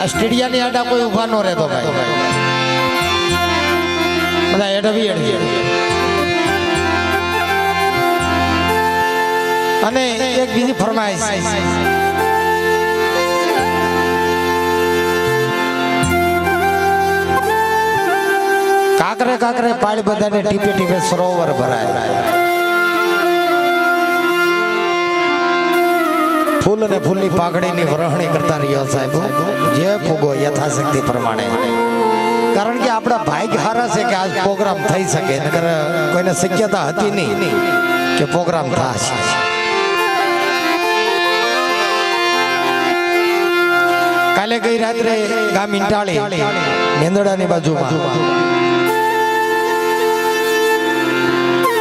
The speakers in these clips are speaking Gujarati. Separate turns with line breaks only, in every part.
स्टेडिया ની આડા કોઈ ઊભા ન રહેતો ભાઈ બધા એડવી અને એક બીજી ફરમાઈશ કાકરે કાકરે પાળ બધાને ટીપે ટીપે સરોવર ભરાય फूल ने फूलनी पाकड़ी नी वरहणी करता रहो साहेब जे फूगो यथाशक्ति प्रमाणे कारण के आपड़ा भाग्य हारा से कि आज प्रोग्राम थई सके नगर कोईने शक्यता हती नहीं कि प्रोग्राम थाशे काले गई रात्रे गाम इंटाळी मेंदड़ानी बाजुमां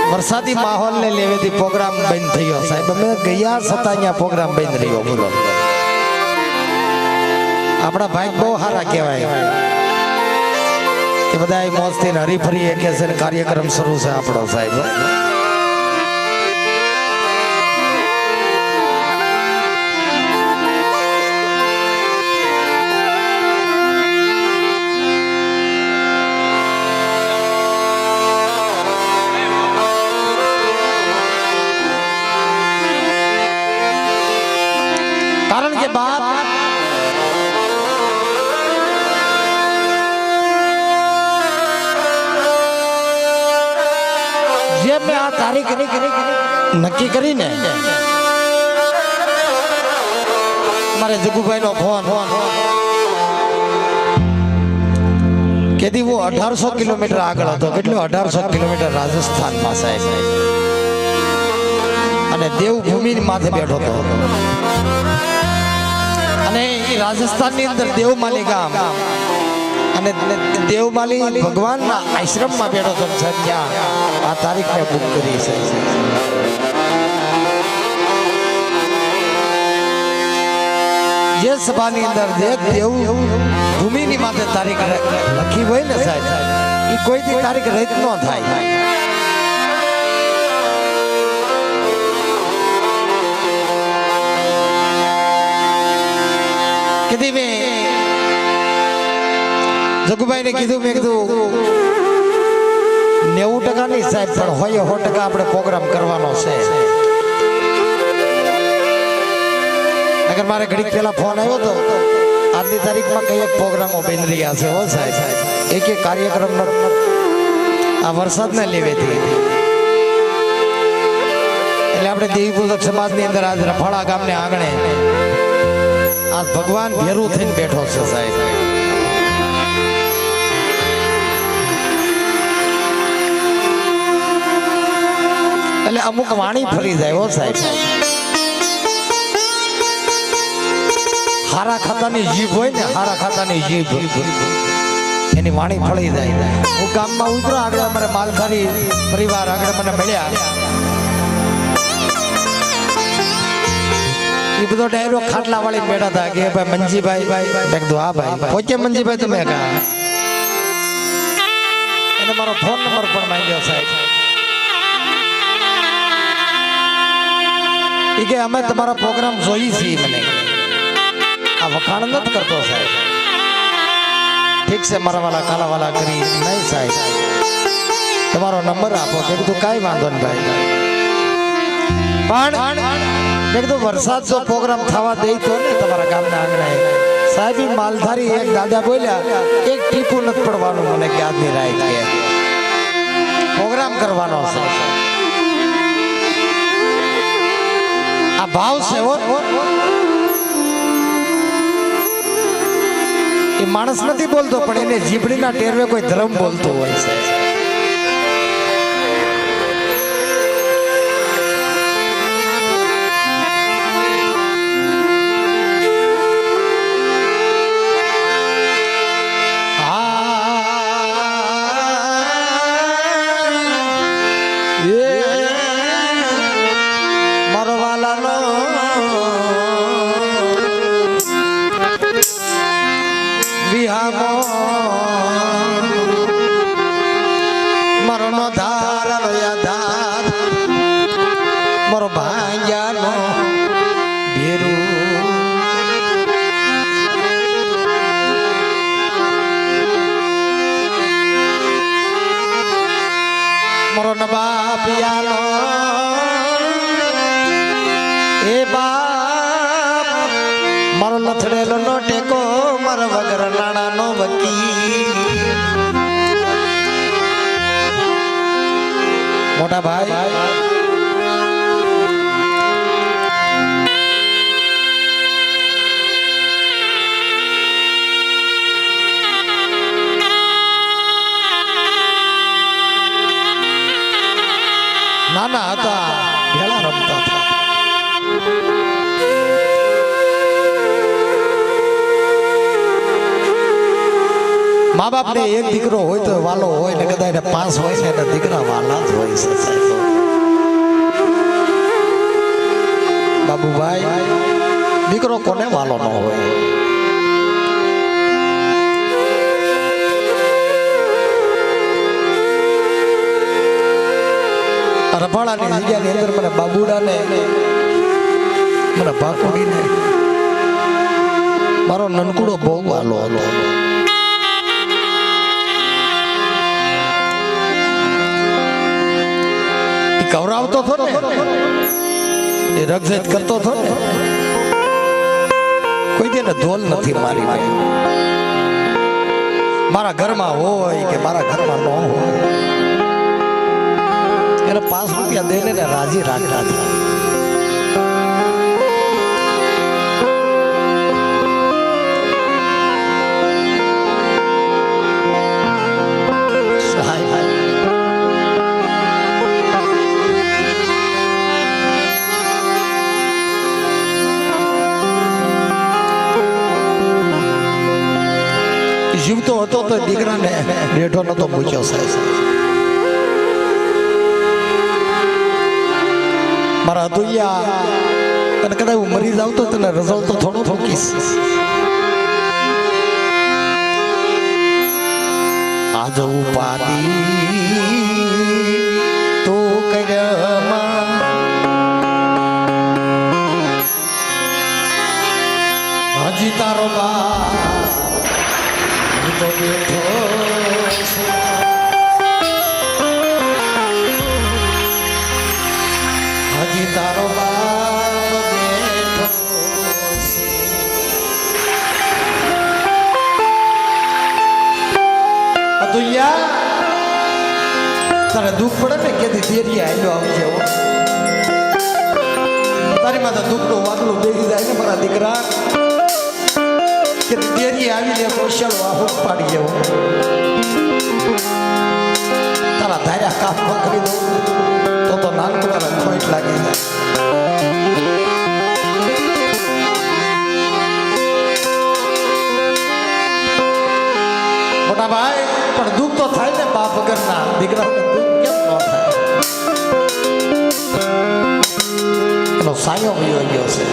वरसादी माहौल ने लेवे थी प्रोग्राम बंद थयो साहेब मैं गया सता प्रोग्राम बंद रह्यो बोलो अपना भाई बहुत हारा कहवाय कि बधाई मौज थी हरीफरी एक ऐसे कार्यक्रम शुरू से आपड़ो साहेब तारीख नक्की करी ने मारे जगुभाई नो फोन केदी वो 1800 किलोमीटर आगळ हतो કેટલો 1800 किलोमीटर राजस्थान માં સાહેબ અને દેવભૂમિ માથે બેઠો હતો અને એ રાજસ્થાન ની અંદર દેવમાલી ગામ અને દેવમાલી ભગવાનના આશ્રમમાં બેઠો તો ત્યાં આ તારીખ મે બુક કરી છે જે સભાની અંદર જે દેવ ભૂમિની માથે તારીખ લખી હોય ને સાહેબ એ કોઈ દી તારીખ રદ ન થાય કીધી મેં जगुभाई ने कीधु मैं कीधु 90% नहीं साहब पर होय 100% આપણે પ્રોગ્રામ કરવાનો છે અગર મારે ઘડી પહેલા ફોન આવ્યો તો આજની તારીખમાં કઈ એક પ્રોગ્રામો બની રહ્યા છે હો સાહેબ એક એક કાર્યક્રમ આ વરસાદને લેવેથી એટલે આપણે દેવીપૂજક સમાજની અંદર આજ રફાળા ગામને આંગણે આ ભગવાન ભેરું થઈને બેઠો છે સાહેબ એટલે અમુક વાણી ફરી જાય હો સાહેબ હારા ખાતાની જીભ હોય ને હારા ખાતાની જીભ એની વાણી ફળી જાય હું ગામમાં ઉતરો આગળ અમારે માલધારી પરિવાર આગળ મને મળ્યા એ બધો ડાયરો ખાટલા વાળી બેઠા હતા કે ભાઈ મંજીભાઈ મેં કીધું હા ભાઈ પોચે મંજીભાઈ તમે કહા એને મારો ફોન નંબર પણ માંગ્યો સાહેબ કે અમે તમારા પ્રોગ્રામ જોઈ છી મને આ વખાણ નથી કરતો સાહેબ ઠીક છે મારા વાલા કાલા વાલા કરી નહીં સાહેબ તમારો નંબર આપો કે કીધું કાંઈ વાંધો નહીં ભાઈ પણ મેં કીધું વરસાદ જો પ્રોગ્રામ થવા દે તો ને તમારા ગામના આંગણે સાહેબ માલધારી એક દાદા બોલ્યા એક ટીપું નથી પડવાનું મને કે આજની રાત કે પ્રોગ્રામ કરવાનો છે આ ભાવ છે એ માણસ નથી બોલતો પણ એને જીભડીના ટેરવે કોઈ ધર્મ બોલતો હોય છે મરનો ધાર ધાર મોરો ભાંજાનો ભેરું નો ટેકો મારા વગર નાણાનો વકીલ મોટા ભાઈ નાના હતા ભેળા રમતા હતા મા બાપ ને એક દીકરો હોય તો વાલો હોય ને કદાચ 5 હોય છે એટલે દીકરા વાલા જ હોય છે સાહેબ બાબુભાઈ દીકરો કોને વાલો ન હોય રફાળાની જગ્યાની અંદર મને બાબુડાને મને ભાકુડીને મારો નનકુડો બહુ વાલો હતો કવરાવતો હતો ને એ રગજેત કરતો હતો ને કોઈ તેને ધોલ નથી મારી ભાઈ મારા ઘરમાં હોય કે મારા ઘરમાં ન હોય એને 5 રૂપિયા દઈને ને રાજી રાખતા હતા જીવતો હતો તો દીકરાને રેઠો નતો પૂછ્યો સાહેબ મારા દુનિયા અને કદાચ હું મરી જાવ તો તને રઝળ તો થોડો ઠોકીશ આજ ઉપાડી તો કર્યા હજી તારો બા તો બેઠો હજી તારો બાપ બેઠો અતુયા તારે દુઃખ પડે ને કે ધીરે આયલો આવી જાવ તારી માથે દુઃખનું વાગલું બેસી જાય ને મારા દીકરા કે દેરી આવી લે કોશળ વાહુ પાડી જવો તારા ધાર્યા કામ કરી દો તો નાનકું તારા ખોટ લાગી જાય મોટા ભાઈ પણ દુઃખ તો થાય ને બાપ વગરના દીકરાને દુઃખ કેમ ન થાય એનો સાયો વયો ગયો છે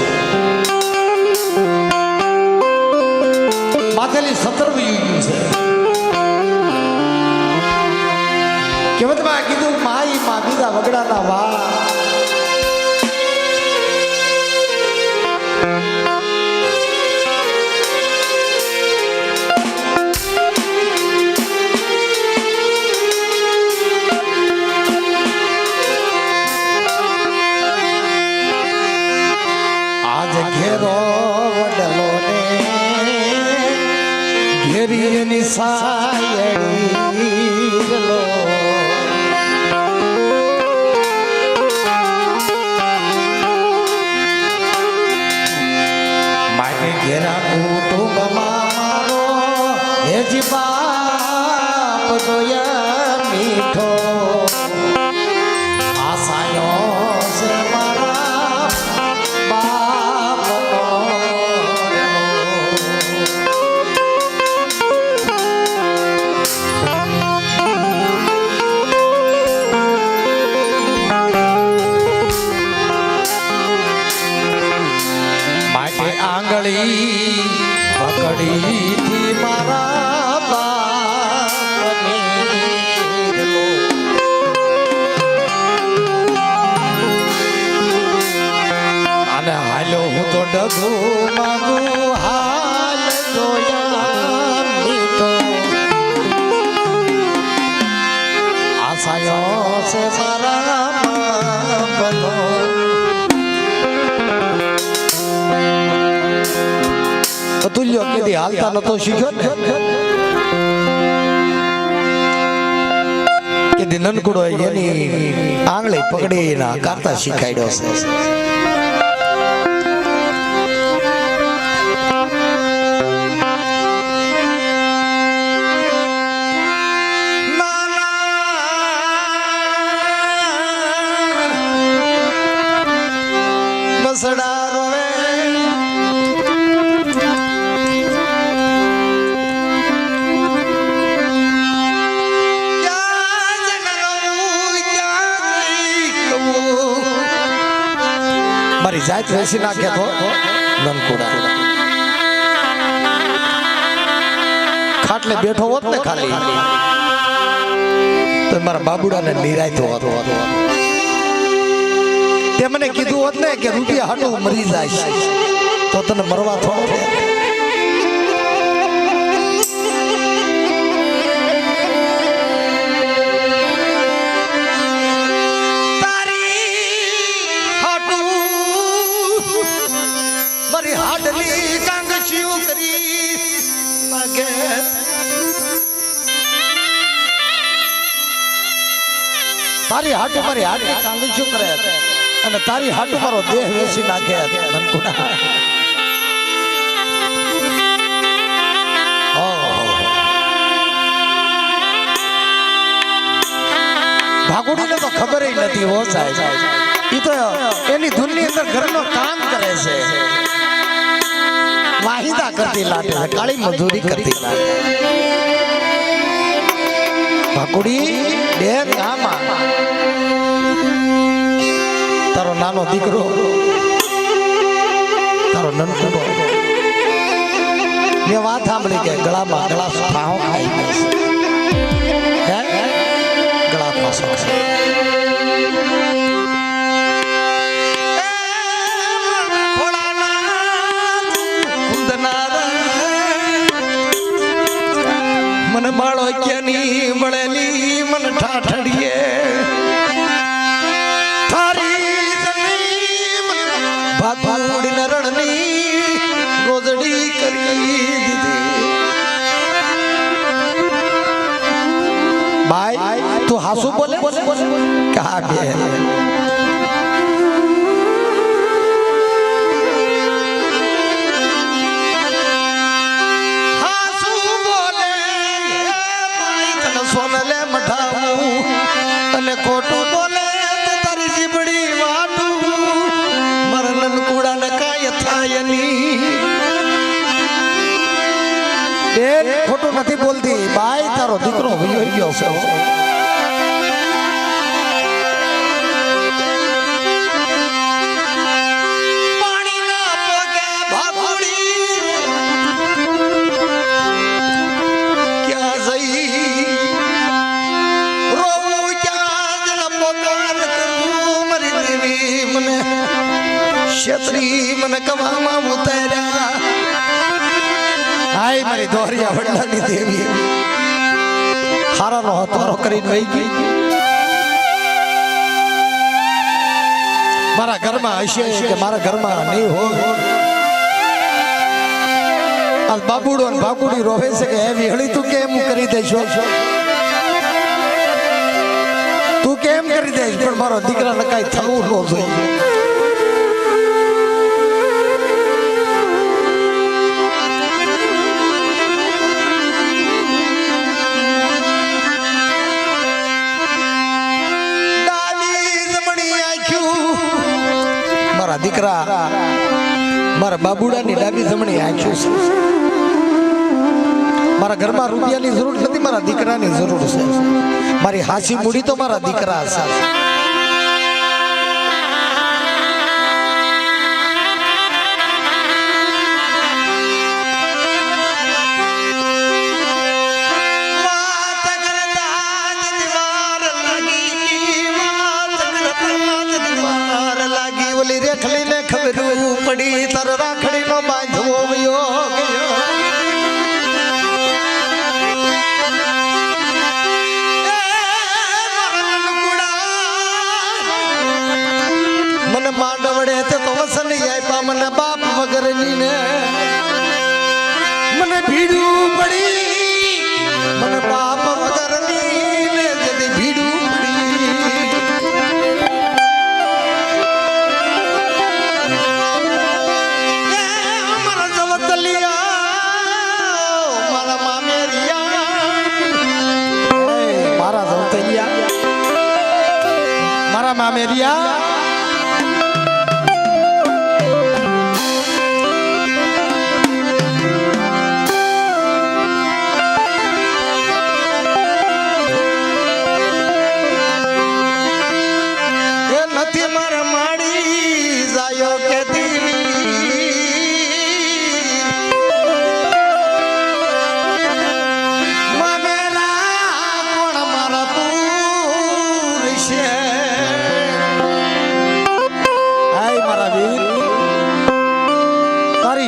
માથેલી 17 વયું છે કહેવતમાં કીધું માઈ માં બીજા વગડાના વા આજ ઘેરો વડલો ને ઘેરી સાયડી લો માટે ઘેરા કુટુંબમાં મારો હેજી બાપ જોયા મીઠો આસાયો છે મારા બાપનો આંગળી પકડી થી મારા બાપની અને હાલો હું તો ડગુ માંગુ હાલ જોયા મીઠો આસાયો છે મારા બાપનો તુલ્ય ટીલ્યો કીધી હાલતા નતો શીખ્યો ને કીધી નનકુડો એની આંગળી પકડીને કારતા શીખાડ્યો છે. મારી જાત વેસી નાખે તો નનકુડા ખાટલે બેઠો હોત ને ખાલી તો મારા બાબુડાને નિરાયતો હતો. તે મને કીધું હોત ને કે રૂપિયા હાટું મરી જાય તો તને મરવા થોડો. તારી હાટુ મારી હાટે કાંગ શું કરે અને તારી હાટુ મારો દેહ વેચી નાખે નનકુડા. ભાગુડીને તો ખબર નથી હો સાહેબ. ઈ તો એની ધૂનની અંદર ઘરનો કામ કરે છે, વાહિદા કરતી લાટે છે, કાળી મજૂરી કરતી લાટે. ભાગુડી બેન આમાં તારો નાનો દીકરો તારો નનકુડો મેં વાત સાંભળી કે ગળામાં ગળા ફાહો ખાઈ ગયો છે, ગળા ફાંસો છે. મને બાળો ક્યાંની મળેલી મન ઠાઠડીએ ભાગુડી નરણની ગોદડી કરી દીધી. ભાઈ તું હાસુ બોલે કહા બે સોનલે મઠાવું અને ખોટું બોલે તો તારી જીબડી વાટું મારા નનકુડા ને કાય થાય ની. બેન ખોટું નથી બોલતી બાઈ, તારો દીકરો વયો ગયો છે. ક્ષત્રી મને કવામાં ઉતાર્યા. હાય મારી દોરિયા વડલાની દેવી હારાનો હતવારો કરીને વહી ગઈ. મારા ઘરમાં હશે કે મારા ઘરમાં નહીં હોય. આ બાબુડો અને ભાગુડી રોવે છે કે એવી હળી તું કેમ કરી દેશો, તું કેમ કરી દઈશ, પણ મારો દીકરાને કઈ થવું ન જોઈએ. દીકરા મારા બાબુડાની ડાબી જમણી આંખ્યું છે. મારા ઘરમાં રૂપિયાની જરૂર નથી, મારા દીકરાની જરૂર છે. મારી હાસી મૂડી તો મારા દીકરા છે. પડી તર રાખડી નો બાંધવો વયો ગયો. મને માંડવડે તે તો વસન આપ્યા મને બાપ વગરની ને મને ભીડું પડી મને બાપ વગરની ને જેથી ભીડું પડી મારા જવતલિયા મારા મામેરિયા મારા જવતલિયા મારા મામેરિયા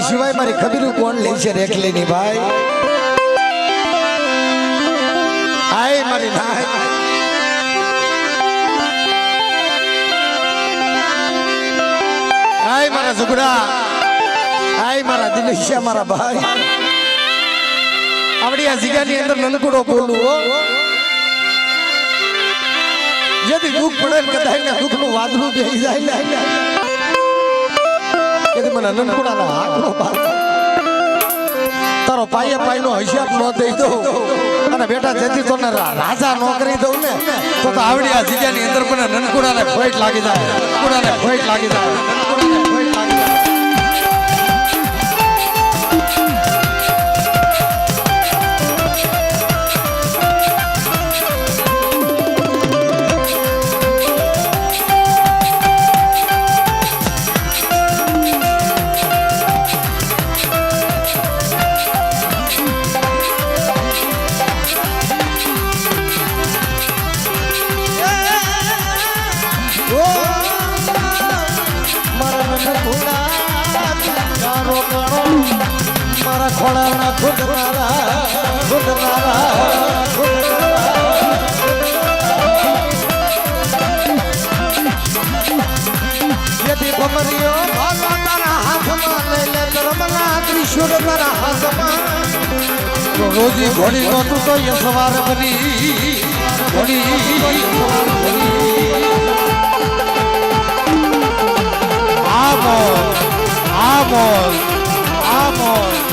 સિવાય મારી ખબીરું કોણ લે છે રેખલી ની ભાઈ આય મારી નાય આય મારા ઝુગડા આય મારા દિનેશિયા મારા ભાઈ આવડી આ જગ્યાની અંદર નનકુડો બોલું હો જેથી દુઃખ પડે કદાચ દુઃખનું વાદળું બેસી જાય મને નનકુડાના હાથનો બાર તારો પાયે પાયનો હિસાબ ન દઈ દઉં અને બેટા જેથી તને રાજા નો કરી દઉં ને તો આવડી આ જગ્યાની અંદર મને નનકુડાને ખોટ લાગી જાય નનકુડાને ખોટ લાગી જાય નનકુડાને ખોટ લાગી જાય મારા ખોડાના ખુદનારા જેથી ભમરીઓ તારા હાથમાં લઈ લે ધર્મના ત્રિશુર તારા હાથમાં રોજી ઘોડી નહોતું તો એ સવાર બની ઘોડી Amor, amor, amor.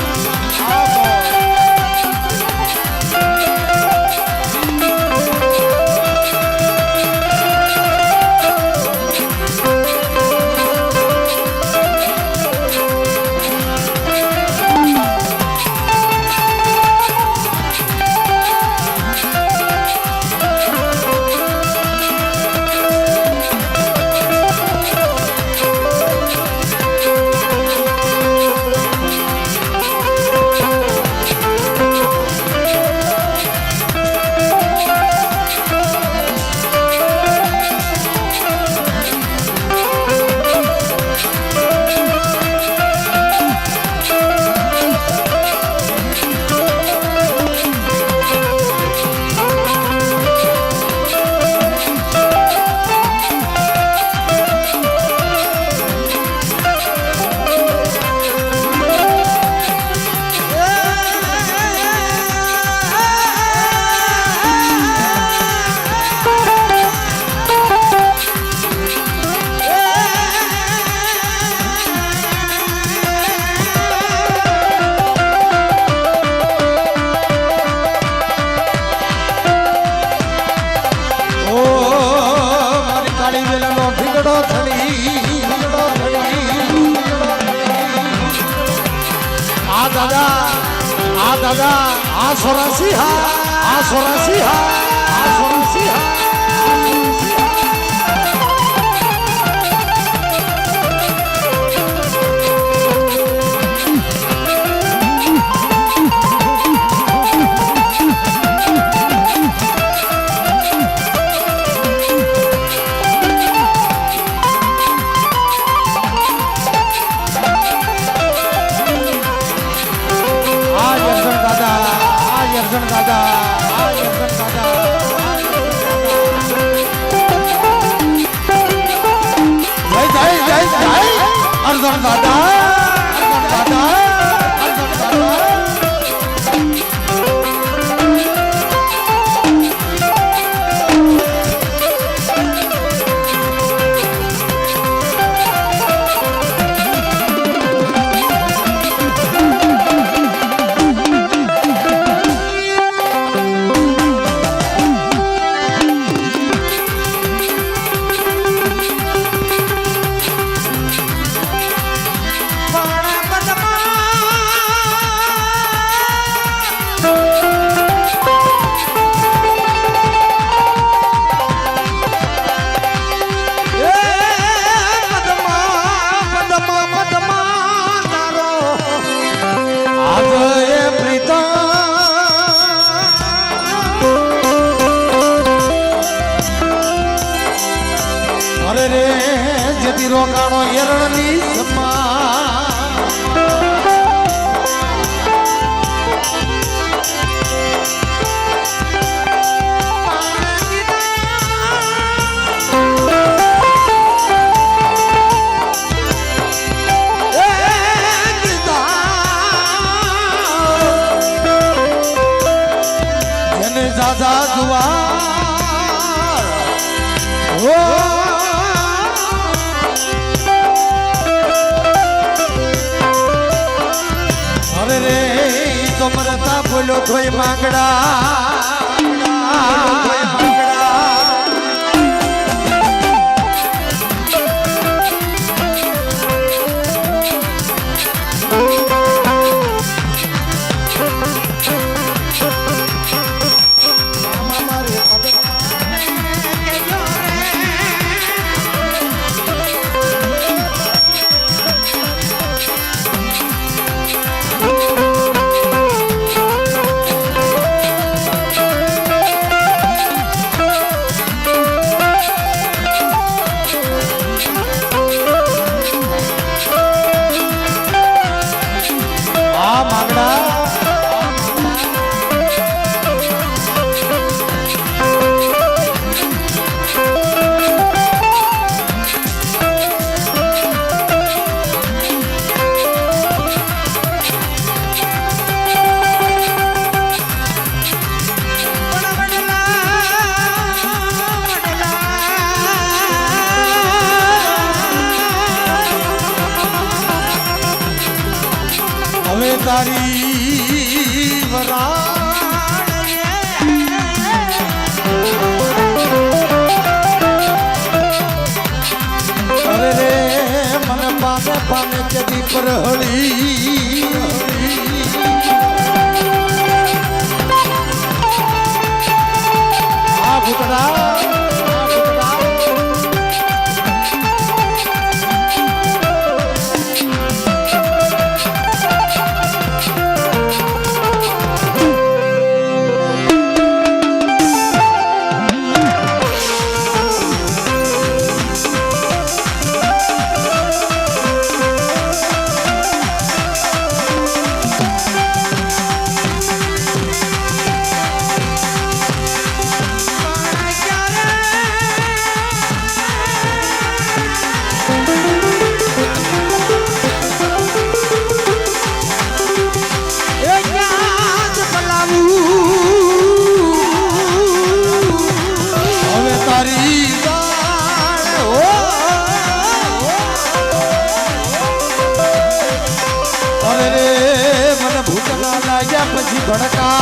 દી રોકાણો એરણની સમા દાદા જુવાર ઓ હવે રે તો મરતા બોલો કોઈ માંગડા તારી વરાણ અરે રે મને પામે પામે કદી પરહળી આ ભૂતડા પછી ભડકા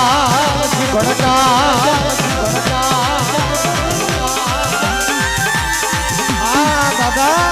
આ દાદા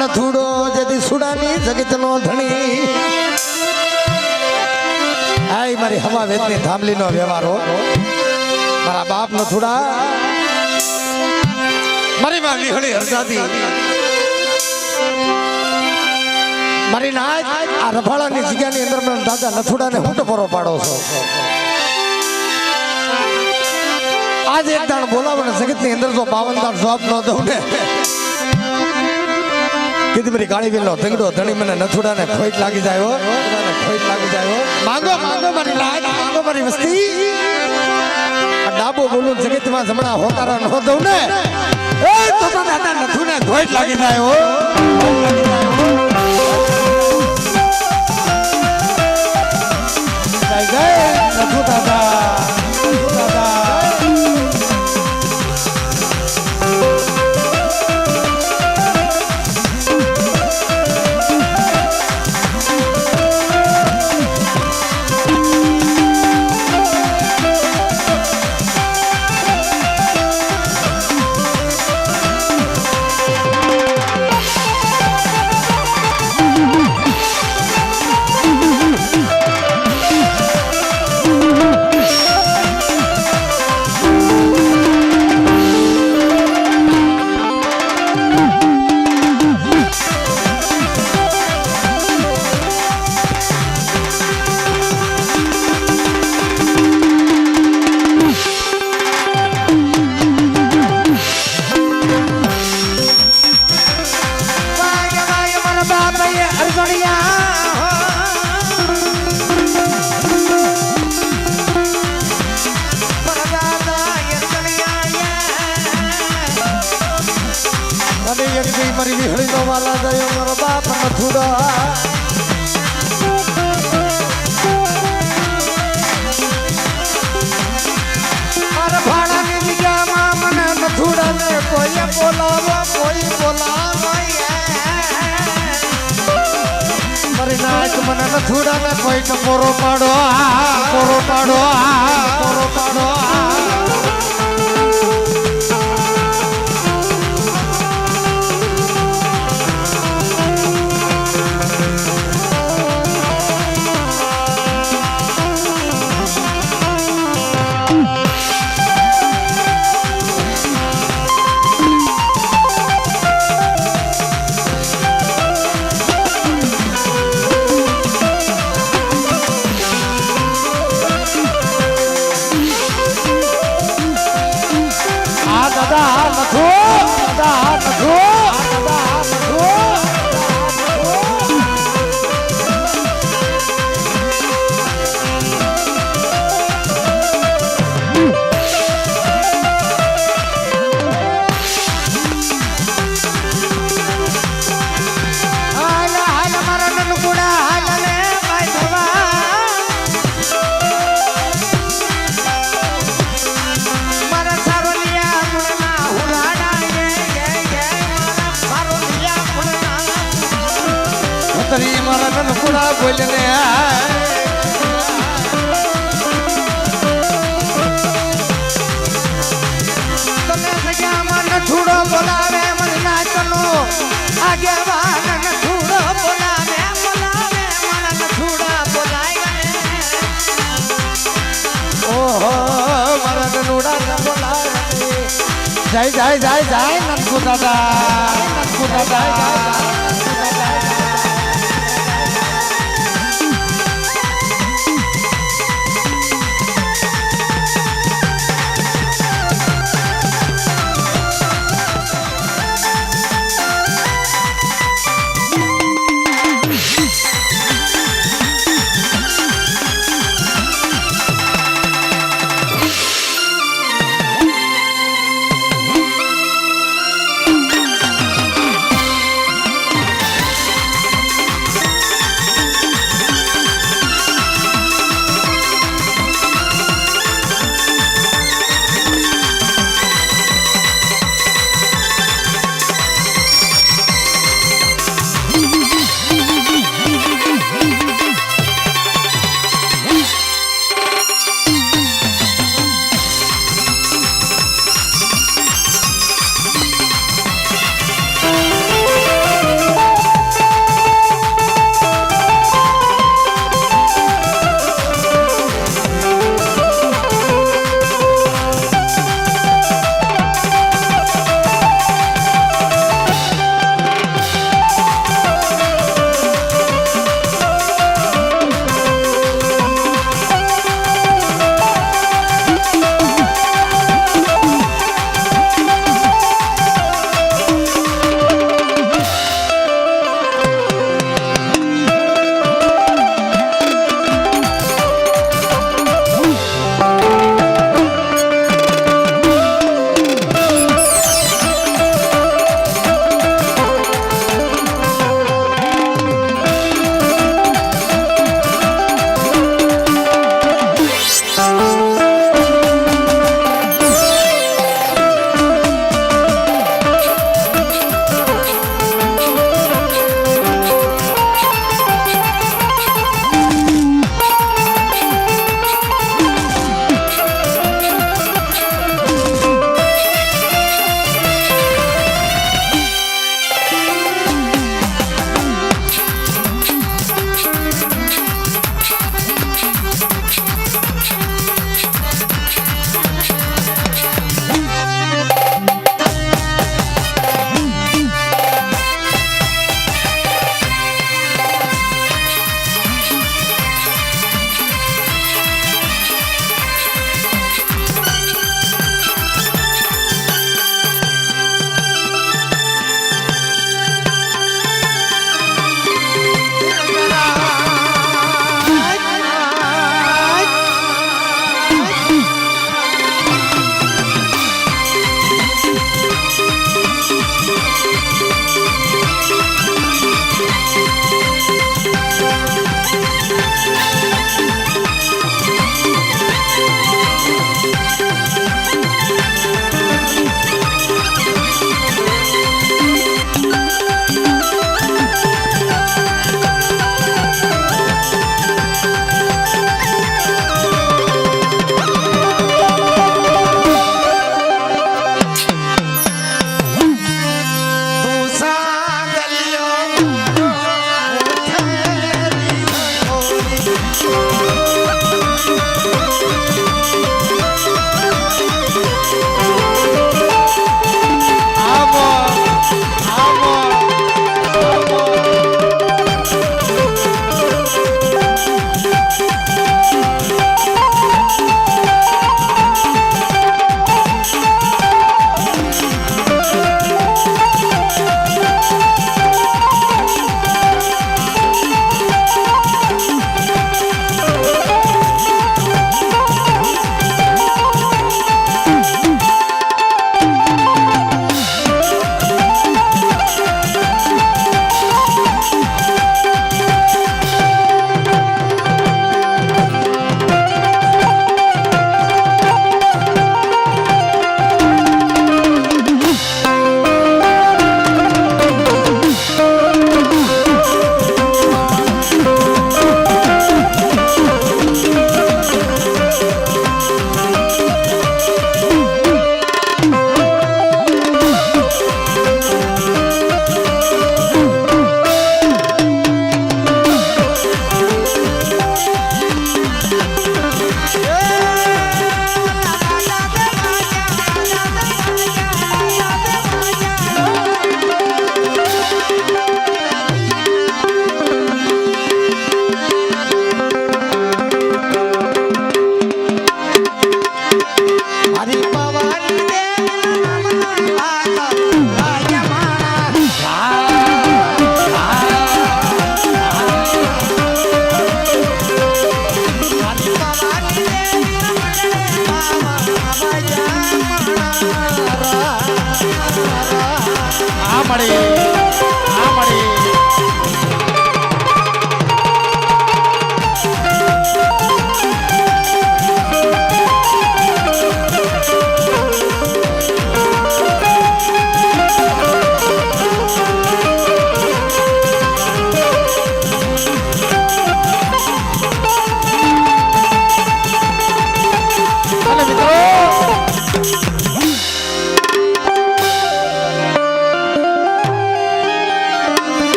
નથુડો જદી સુડાની જગતનો ધણી આઈ મારી હવા વેતની થાંભલીનો વ્યવહારો મારા બાપ નથુડા મારી માં વિહળી હરજાતી મારી નાચ આ રફાળાની જગ્યાની અંદર મને દાદા નથુડાને હું ટપોરો પાડો છો આજ એક દાણ બોલાવો ને જગત ની અંદર જો 52 દાણ જવાબ ન દઉં ને કીધી મારી કાળી વેલનો ધંગડો ધણી મને નથુડા ને ખોટ લાગી જાય હો, ખોટ લાગી જાય હો. માંગો માંગો મારી લાજ, માંગો મારી વસ્તી. આ ડાબો બોલું જગત માં જમણા હોકારા ન દઉં ને એ તો દાદા નથુ ને ખોટ લાગી જાય હો, ખોટ લાગી જાય હો. જય જય નથુ દાદા, નથુ દાદા. મારી વિહળી નો વાલા ગયો મારો બાપ નથુડા. મારા ભાડાની જગ્યામાં મને નથુડા ને કોઈ બોલાવો, કોઈ બોલાવો. મારી નાચ મને નથુડા ને કોઈ ટપોરો પાડો, પોરો પાડો, પોરો પાડો. મારા નનકુડા બોલને તમે જગ્યામાં નથુડો બોલાવે મને નાચનો આગેવાન નથુડો બોલાવે, બોલાવે મારા નથુડા બોલાવે. ઓહો મારા નનુડા બોલાવે. જય જય જય જય નનકુ દાદા, નનકુ દાદા.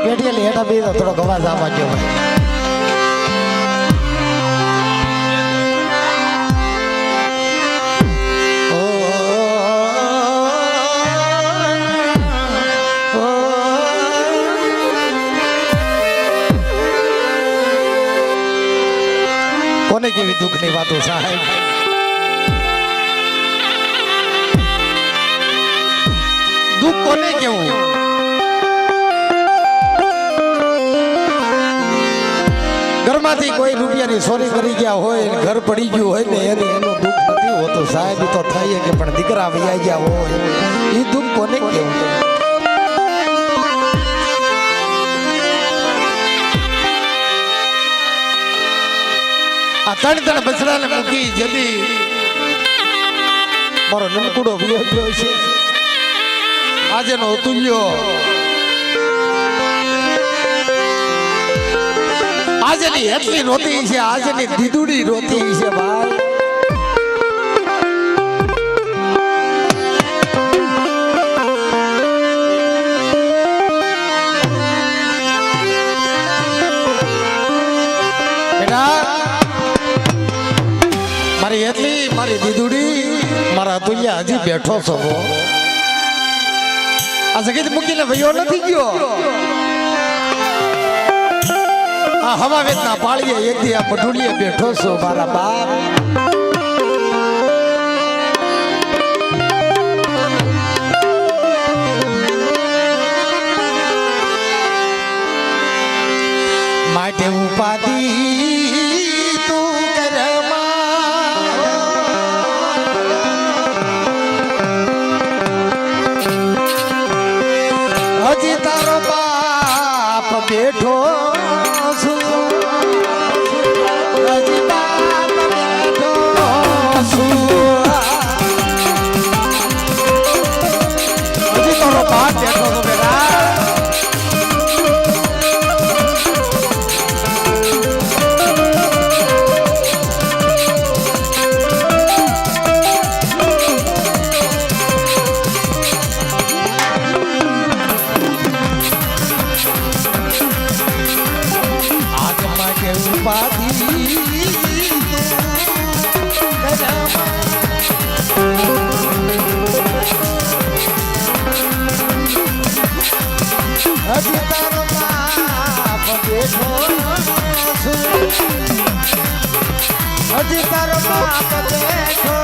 પેટીએલી હેઠા બે થોડો અવાજ આવવા ગયો ભાઈ. કોને કેવી દુઃખની વાતો સાહેબ? દુઃખ કોને કેવું? ઘરમાંથી કોઈ રૂપિયાની ચોરી કરી ગયા હોય, ઘર પડી ગયું હોય ને એને એનું દુઃખ નથી હોતું સાહેબ. તો થાય કે પણ દીકરા વૈયા ગયા હોય એ દુઃખ કોને કેવું? આ ત્રણ બસડાને મૂકી જતી મારો નનકુડો વિયો ગયો છે. આજે નો તુલ્યો આજની એટલી રોતી છે, આજની દીદુડી રોતી છે ભાઈ. મારી એટલી મારી દીદુડી મારા તુલ્યા હજી બેઠો છો. આ જગત મૂકીને વયો નથી ગયો. આ હવા વેદના પાળીએ એકથી આ મઢુલીએ બેઠો છો મારા બાપ. માટે ઉપાધિ તું કરમાં હજી તારો બાપ બેઠો હજી તારો બાપ બેઠો